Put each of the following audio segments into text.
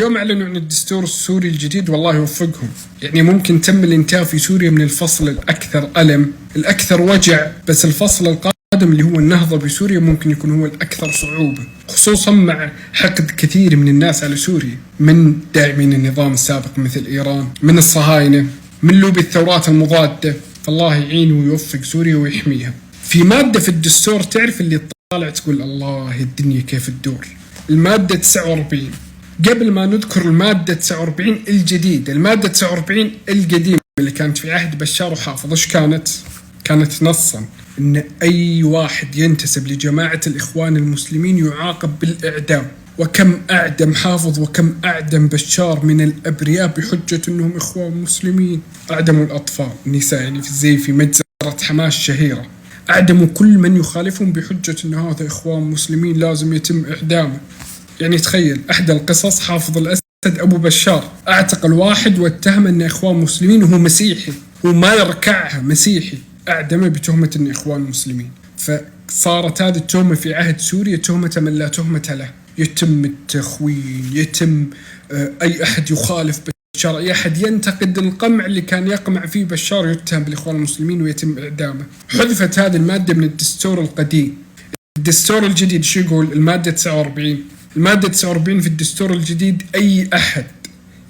اليوم أعلنوا عن الدستور السوري الجديد، والله يوفقهم. يعني ممكن تم الانتهاء في سوريا من الفصل الأكثر ألم، الأكثر وجع، بس الفصل القادم اللي هو النهضة بسوريا ممكن يكون هو الأكثر صعوبة، خصوصا مع حقد كثير من الناس على سوريا، من داعمين النظام السابق مثل إيران، من الصهاينة، من لوبي الثورات المضادة. فالله يعين ويوفق سوريا ويحميها. في مادة في الدستور تعرف اللي طالع تقول الله الدنيا كيف تدور، المادة 49. قبل ما نذكر المادة 49 الجديدة، المادة 49 القديمة اللي كانت في عهد بشار وحافظ، ايش كانت؟ كانت نصا ان اي واحد ينتسب لجماعة الاخوان المسلمين يعاقب بالاعدام. وكم اعدم حافظ وكم اعدم بشار من الابرياء بحجة انهم اخوان مسلمين. اعدموا الاطفال، النساء، يعني في مجزرة حماس الشهيرة. اعدموا كل من يخالفهم بحجة ان هذا اخوان مسلمين لازم يتم اعدامه. يعني تخيل احدى القصص، حافظ الاسد ابو بشار اعتقل واحد واتهم انه اخوان مسلمين وهو مسيحي وما يركعها، مسيحي، اعدمه بتهمة انه اخوان مسلمين. فصارت هذه التهمة في عهد سوريا تهمة من لا تهمة له، يتم التخوين، يتم اي احد يخالف بشار، اي احد ينتقد القمع اللي كان يقمع فيه بشار يتهم بالاخوان المسلمين ويتم اعدامه. حذفت هذه المادة من الدستور القديم. الدستور الجديد شو يقول؟ المادة 49، المادة 49 في الدستور الجديد أي أحد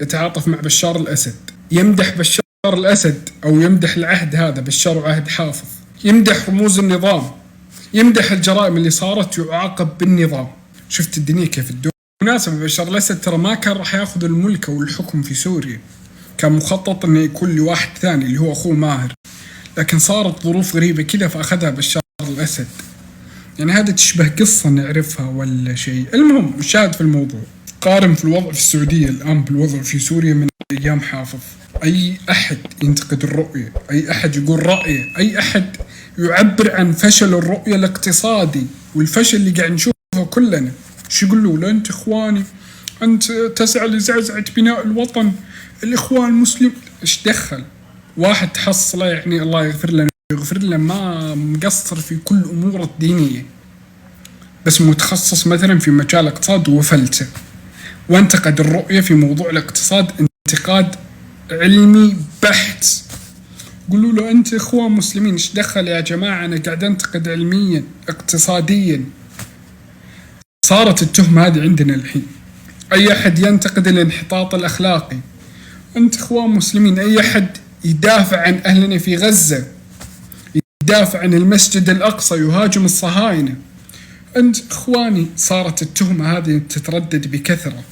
يتعاطف مع بشار الأسد، يمدح بشار الأسد أو يمدح العهد هذا بشار وعهد حافظ، يمدح رموز النظام، يمدح الجرائم اللي صارت، يعاقب بالنظام. شفت الدنيا كيف تدور. بالمناسبة بشار الأسد ترى ما كان راح ياخذ الملك أو الحكم في سوريا، كان مخطط أنه يكون لواحد ثاني اللي هو أخوه ماهر، لكن صارت ظروف غريبة كذا فأخذها بشار الأسد. يعني هذا تشبه قصة نعرفها ولا شيء. المهم مشاهد في الموضوع، قارن في الوضع في السعودية الآن بالوضع في سوريا من أيام حافظ. أي أحد ينتقد الرؤية، أي أحد يقول رأيه، أي أحد يعبر عن فشل الرؤية الاقتصادي والفشل اللي قاعد نشوفه كلنا، شو يقول له؟ لا أنت إخواني، أنت تسعى لزعزعة بناء الوطن، الإخوان المسلم. إيش دخل؟ واحد تحصله يعني الله يغفر له يغفر له ما مقصر في كل أمور الدينية، بس متخصص مثلا في مجال الاقتصاد وفلته، وانتقد الرؤية في موضوع الاقتصاد انتقاد علمي بحت. قولوا له أنت إخوان مسلمين، إيش دخل يا جماعة؟ أنا قاعد أنتقد علميا اقتصاديا. صارت التهمة هذه عندنا الحين. أي أحد ينتقد الانحطاط الأخلاقي، أنت إخوان مسلمين. أي أحد يدافع عن أهلنا في غزة، يدافع عن المسجد الأقصى، يهاجم الصهاينة، أنت إخواني. صارت التهمة هذه تتردد بكثرة،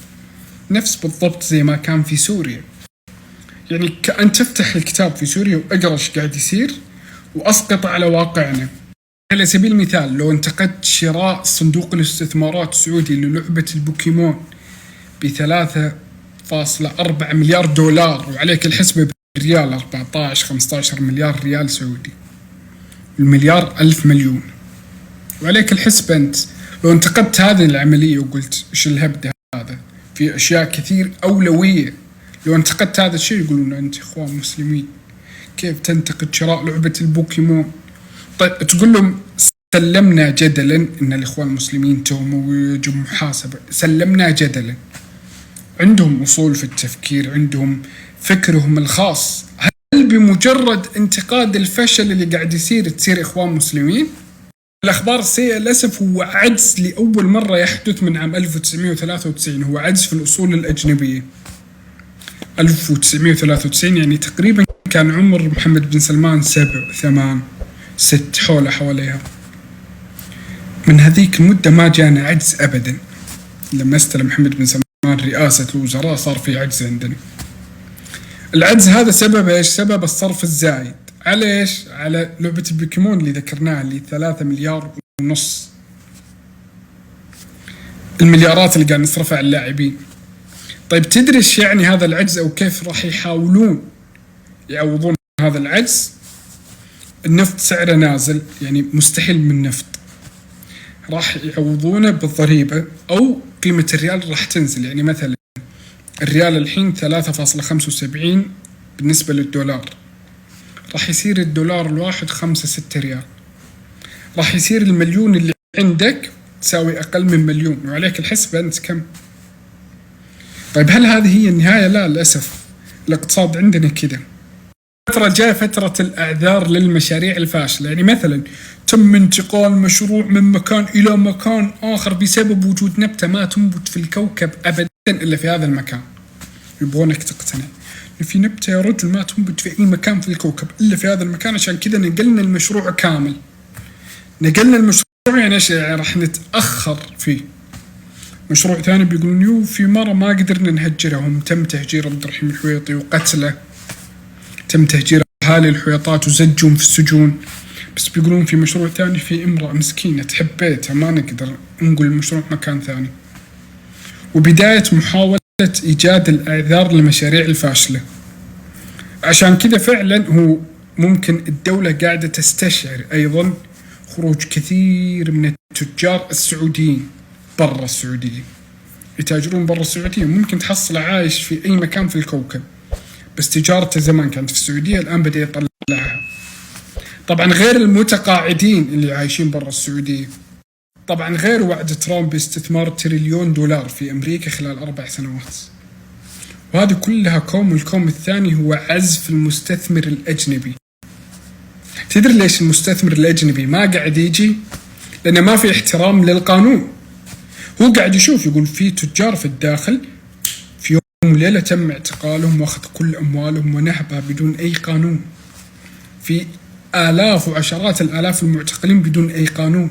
نفس بالضبط زي ما كان في سوريا. يعني كأن تفتح الكتاب في سوريا وأقرأ ايش قاعد يصير وأسقط على واقعنا. على سبيل المثال لو انتقدت شراء صندوق الاستثمارات السعودي للعبة البوكيمون ب3.4 مليار دولار، وعليك الحسبة بالريال 14-15 مليار ريال سعودي، المليار 1000 مليون، وعليك الحسبة أنت. لو انتقدت هذه العملية وقلت إيش الهبد هذا، في أشياء كثير أولوية، لو انتقدت هذا الشيء يقولون أنت إخوان مسلمين، كيف تنتقد شراء لعبة البوكيمون؟ طيب تقول لهم سلمنا جدلا إن الإخوان المسلمين تهموا ويجب محاسبة، سلمنا جدلا، عندهم أصول في التفكير، عندهم فكرهم الخاص. هل بمجرد انتقاد الفشل اللي قاعد يصير تصير إخوان مسلمين؟ الأخبار السيئة للأسف هو عجز لأول مرة يحدث من عام 1993، هو عجز في الأصول الأجنبية. 1993 يعني تقريبا كان عمر محمد بن سلمان 7 8 6 حواليها. من هذيك المدة ما جانا عجز أبدا. لما استلم محمد بن سلمان رئاسة الوزراء صار في عجز عندنا. العجز هذا سبب ايش؟ سبب الصرف الزايد على ايش؟ على لعبة البوكيمون اللي ذكرناها اللي 3.5 مليار. المليارات اللي قاعد نصرفها على اللاعبين. طيب تدري ايش يعني هذا العجز او كيف راح يحاولون يعوضون هذا العجز؟ النفط سعره نازل، يعني مستحيل من النفط، راح يعوضونه بالضريبة او قيمة الريال راح تنزل. يعني مثلا الريال الحين 3.75 بالنسبة للدولار، راح يصير الدولار الواحد 5-6 ريال، راح يصير المليون اللي عندك تساوي أقل من مليون، وعليك الحسبة أنت كم. طيب هل هذه هي النهاية؟ لا، للأسف الاقتصاد عندنا كده. فترة جاء فترة الأعذار للمشاريع الفاشلة، يعني مثلا تم انتقال مشروع من مكان إلى مكان آخر بسبب وجود نبتة ما تنبت في الكوكب أبدا إلا في هذا المكان. يبغونك تقتنع إن في نبتة يا رجل ما تنبت في أي مكان في الكوكب إلا في هذا المكان، عشان كذا نقلنا المشروع كامل. نقلنا المشروع يعني إيش؟ يعني راح نتأخر فيه. مشروع ثاني بيقولون يو في مرة ما قدرنا نهجرهم، تم تهجير عبد الرحيم الحويطي وقتله، تم تهجير أهالي الحويطات وزجهم في السجون. بس بيقولون في مشروع ثاني في امرأة مسكينة تحب بيتها ما نقدر نقول المشروع مكان ثاني. وبداية محاولة إيجاد الأعذار للمشاريع الفاشلة. عشان كذا فعلا هو ممكن الدولة قاعدة تستشعر أيضا خروج كثير من التجار السعوديين برا السعودية، يتاجرون برا السعودية. ممكن تحصل عايش في أي مكان في الكوكب، بس تجارته زمان كانت في السعودية الآن بدأ يطلعها. طبعا غير المتقاعدين اللي عايشين برا السعودية، طبعا غير وعد ترامب باستثمار $1 تريليون في أمريكا خلال 4 سنوات. وهذه كلها كوم، والكوم الثاني هو عزف المستثمر الأجنبي. تدري ليش المستثمر الأجنبي ما قاعد يجي؟ لأنه ما في احترام للقانون. هو قاعد يشوف يقول في تجار في الداخل في يوم وليلة تم اعتقالهم واخذ كل أموالهم ونهبها بدون أي قانون. في آلاف وعشرات الآلاف المعتقلين بدون أي قانون.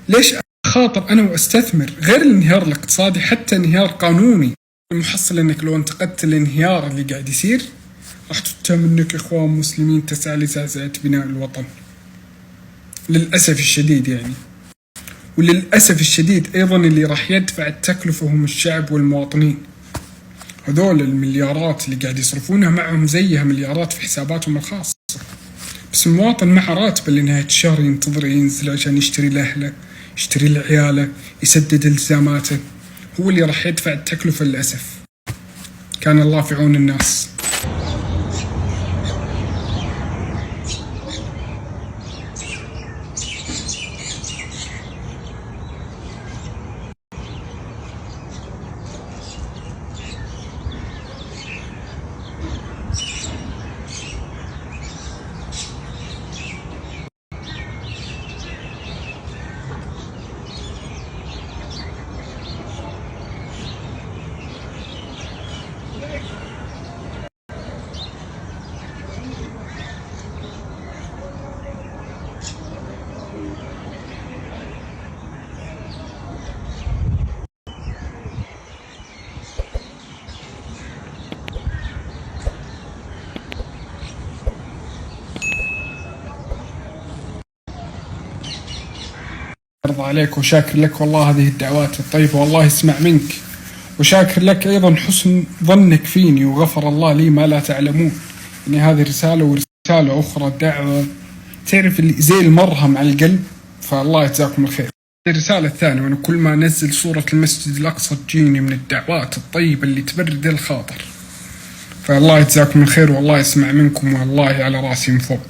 ليش أخاطر أنا وأستثمر؟ غير الانهيار الاقتصادي حتى انهيار قانوني. المحصل أنك لو انتقدت الانهيار اللي قاعد يصير راح تتهم أنك إخوان مسلمين تسعى لزعزعة بناء الوطن، للأسف الشديد يعني. وللأسف الشديد أيضا اللي راح يدفع التكلفة هم الشعب والمواطنين. هذول المليارات اللي قاعد يصرفونها معهم زيها مليارات في حساباتهم الخاصة، بس المواطن معه راتب لنهاية الشهر ينتظر ينزل عشان يشتري لأهله، يشتري لعياله، يسدد التزاماته. هو اللي راح يدفع التكلفة للأسف. كان الله في عون الناس. أرضى عليك وشاكر لك والله هذه الدعوات الطيبة، والله يسمع منك، وشاكر لك أيضا حسن ظنك فيني، وغفر الله لي ما لا تعلمون. يعني هذه رسالة ورسالة أخرى، دعوة تعرف اللي زي المرهم على القلب، فالله يجزاكم الخير. الرسالة الثانية، وأنا كل ما أنزل صورة المسجد الأقصى تجيني من الدعوات الطيبة اللي تبرد الخاطر، فالله يجزاكم الخير والله يسمع منكم، والله على راسي من فوق.